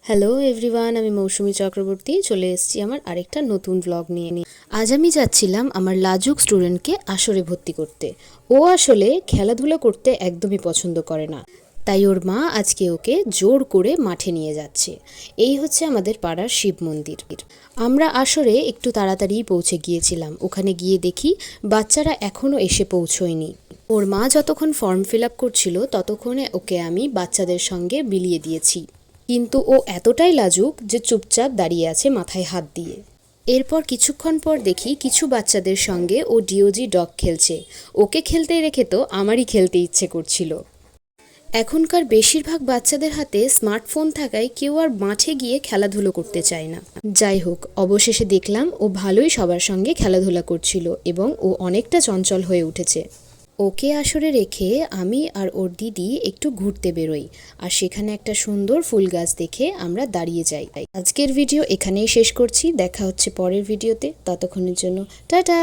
Hello everyone, আমি মৌসুমী চক্রবর্তী চলে এসেছি আমার আরেকটা নতুন ব্লগ নিয়ে। আজ আমি যাচ্ছিলাম আমার লাজুক স্টুডেন্টকে আসরে ভর্তি করতে। ও আসলে খেলাধুলা করতে একদমই পছন্দ করে না, তাই ওর মা আজকে ওকে জোর করে মাঠে নিয়ে যাচ্ছে। এই হচ্ছে আমাদের পাড়ার শিব মন্দির। আমরা আসরে একটু তাড়াতাড়ি পৌঁছে গিয়েছিলাম। ওখানে গিয়ে দেখি বাচ্চারা এখনও এসে পৌঁছয়নি। ওর মা যতক্ষণ ফর্ম ফিল আপ করছিল ততক্ষণে ওকে আমি বাচ্চাদের সঙ্গে বিলিয়ে দিয়েছি, কিন্তু ও এতটাই লাজুক যে চুপচাপ দাঁড়িয়ে আছে মাথায় হাত দিয়ে। এরপর কিছুক্ষণ পর দেখি কিছু বাচ্চাদের সঙ্গে ও ডিওজি ডগ খেলছে। ওকে খেলতে রেখে তো আমারই খেলতে ইচ্ছে করছিল। এখনকার বেশিরভাগ বাচ্চাদের হাতে স্মার্টফোন থাকায় কেউ আর মাঠে গিয়ে খেলাধুলো করতে চায় না। যাই হোক, অবশেষে দেখলাম ও ভালোই সবার সঙ্গে খেলাধুলা করছিল এবং ও অনেকটা চঞ্চল হয়ে উঠেছে। ওকে আসরে রেখে আমি আর ওর দিদি একটু ঘুরতে বেরোই, আর সেখানে একটা সুন্দর ফুল গাছ দেখে আমরা দাঁড়িয়ে যাই। আজকের ভিডিও এখানেই শেষ করছি। দেখা হচ্ছে পরের ভিডিওতে। ততক্ষণের জন্য টাটা।